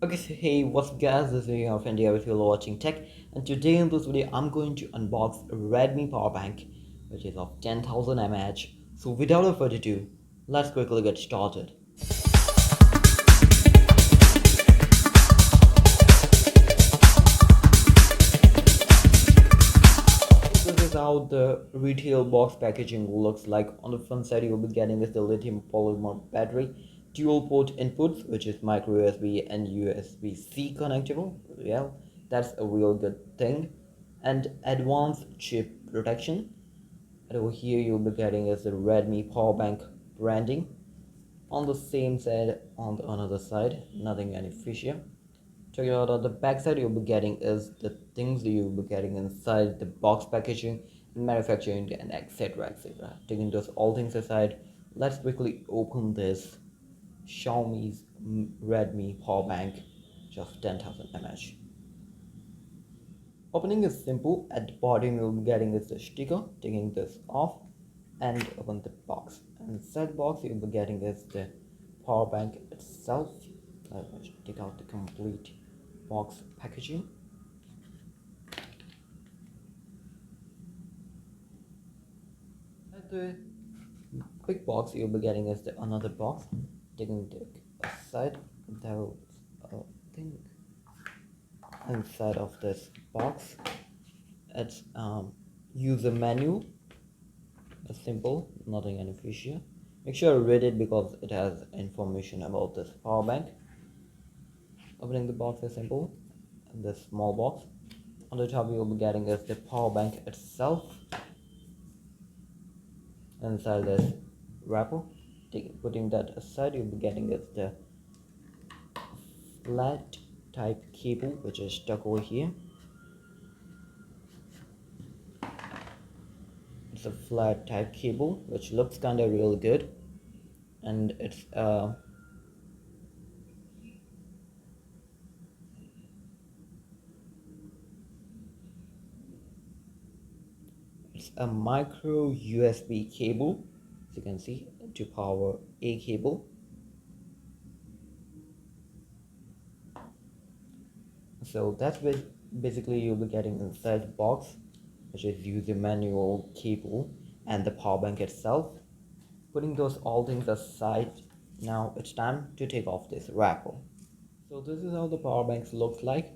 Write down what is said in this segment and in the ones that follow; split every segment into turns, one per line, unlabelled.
Okay, so hey, what's up guys, this is your friend here if you're watching tech, and today in this video I'm going to unbox a Redmi power bank which is of 10,000 mAh. So without further ado, let's quickly get started. This is how the retail box packaging looks like. On the front side you'll be getting is the lithium polymer battery, dual port inputs which is micro USB and USB-C connectable. Yeah, that's a real good thing. And advanced chip protection. And over here you'll be getting is the Redmi power bank branding. On the same side, on the another side, nothing any fishy. Check it out. On the back side you'll be getting is the things that you'll be getting inside the box packaging and manufacturing and etc. Taking those all things aside, let's quickly open this Xiaomi's Redmi power bank, just 10,000 mAh. Opening is simple. At the bottom you'll be getting is the sticker. Taking this off and open the box. And inside the box you'll be getting is the power bank itself. Let's take out the complete box packaging. At the big box you'll be getting is the another box. Taking the aside, there's a thing inside of this box. It's user manual. It's simple, nothing any fishy. Make sure you read it because it has information about this power bank. Opening the box is simple. And this small box. On the top you'll be getting is the power bank itself. Inside this wrapper, putting that aside, you'll be getting is the flat type cable which is stuck over here. It's a flat type cable which looks kind of real good, and it's a micro USB cable, as you can see, to power a cable. So that's basically you'll be getting inside the box, which is user manual, cable, and the power bank itself. Putting those all things aside, now it's time to take off this wrapper. So this is how the power banks looks like.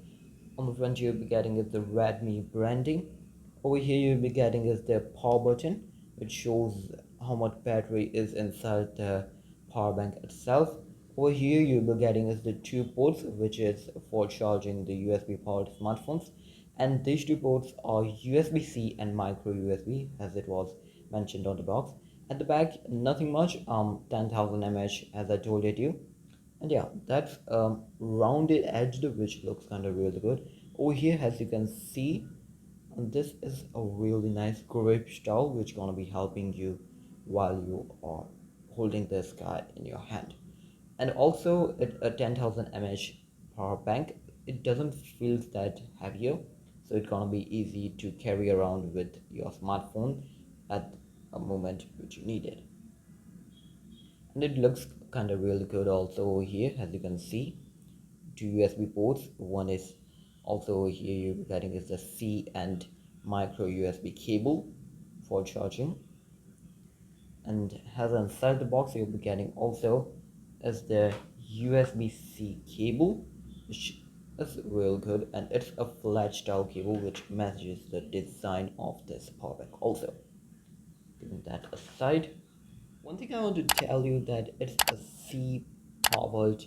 On the front you'll be getting is the Redmi branding. Over here you'll be getting is the power button, which shows how much battery is inside the power bank itself. Over here you'll be getting is the two ports, which is for charging the USB powered smartphones, and these two ports are USB-C and micro USB, as it was mentioned on the box. At the back, nothing much, 10,000 mAh as I told you. And yeah, that's rounded edged, which looks kind of really good. Over here, as you can see, and this is a really nice grip style which gonna be helping you while you are holding this guy in your hand. And also a 10,000 mAh power bank, it doesn't feel that heavier, so it's gonna be easy to carry around with your smartphone at a moment which you need it. And it looks kind of really good also over here. As you can see, two USB ports. One is also over here, you're getting is the C and micro USB cable for charging. And has inside the box you'll be getting also is the USB-C cable, which is real good, and it's a flat style cable which matches the design of this power bank also. Putting that aside, one thing I want to tell you that it's a C powered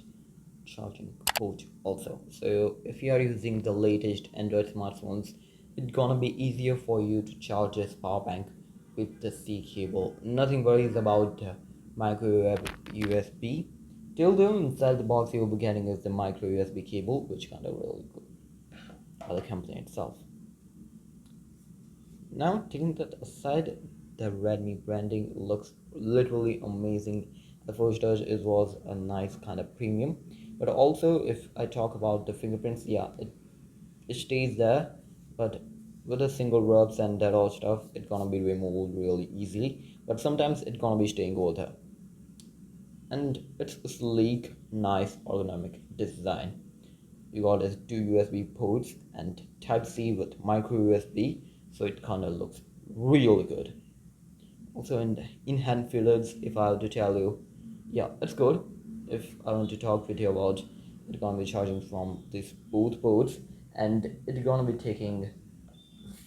charging port also. So if you are using the latest Android smartphones, it's gonna be easier for you to charge this power bank with the C cable. Nothing worries about micro USB. Till then, inside the box you'll be getting is the micro USB cable, which kind of really good by the company itself. Now taking that aside, the Redmi branding looks literally amazing. The first touch it was a nice kind of premium, but also if I talk about the fingerprints, yeah, it stays there, but with a single rubs and that all stuff, it's gonna be removed really easily. But sometimes it's gonna be staying over there, and it's a sleek, nice, ergonomic design. you got is two USB ports and type C with micro USB, so it kind of looks really good. Also in hand feelers, if I have to tell you, yeah, it's good. If I want to talk with you about, it's gonna be charging from these both ports, and it's gonna be taking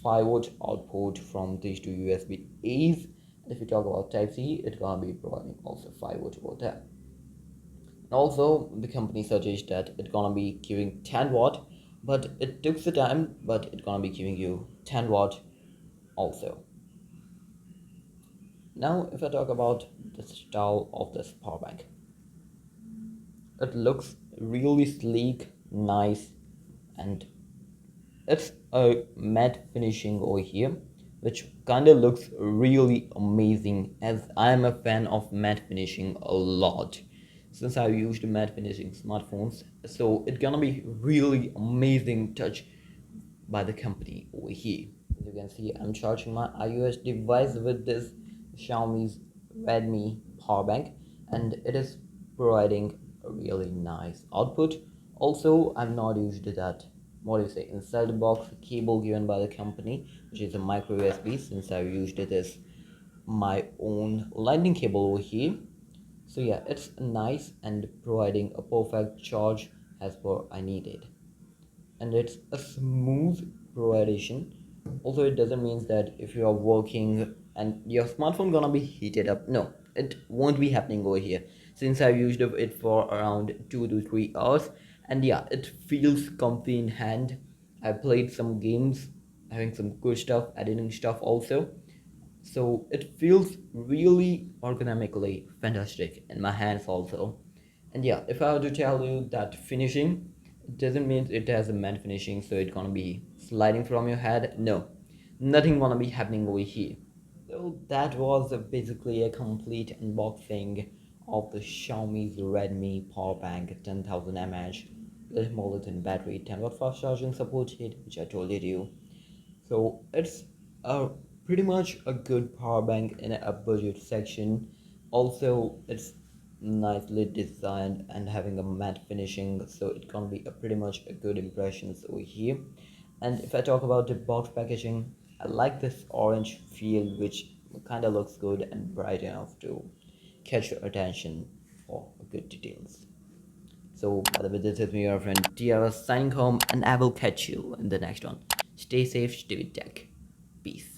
5-volt output from these two USB A's. And if you talk about Type C, it's gonna be providing also 5-volt over there. And also the company suggests that it's gonna be giving 10 watt, but it took the time, but it's gonna be giving you 10 watt also. Now if I talk about the style of this power bank, it looks really sleek, nice, and it's a matte finishing over here, which kind of looks really amazing, as I am a fan of matte finishing a lot since I've used matte finishing smartphones. So it's gonna be really amazing touch by the company over here. As you can see, I'm charging my iOS device with this Xiaomi's Redmi power bank, and it is providing a really nice output. Also, I've not used that, what do you say, inside the box cable given by the company, which is a micro USB, since I've used it as my own lightning cable over here. So yeah, it's nice and providing a perfect charge as per I needed, and it's a smooth providation. Also, it doesn't mean that if you are working and your smartphone gonna be heated up, no, it won't be happening over here, since I've used it for around 2 to 3 hours. And yeah, it feels comfy in hand. I played some games, having some good stuff, editing stuff also, so it feels really ergonomically fantastic in my hands also. And yeah, if I were to tell you that finishing, it doesn't mean it has a matte finishing, so it's gonna be sliding from your head. No, nothing gonna be happening over here. So that was basically a complete unboxing of the Xiaomi's Redmi power bank 10,000 mAh, little more than battery, 10 watt fast charging supported, which I told you. So it's a pretty much a good power bank in a budget section. Also, it's nicely designed and having a matte finishing, so it can be a pretty much a good impressions over here. And if I talk about the box packaging, I like this orange feel, which kind of looks good and bright enough to catch your attention for good details. So, by the way, this is me, your friend TR signing home, and I will catch you in the next one. Stay safe, stay with tech. Peace.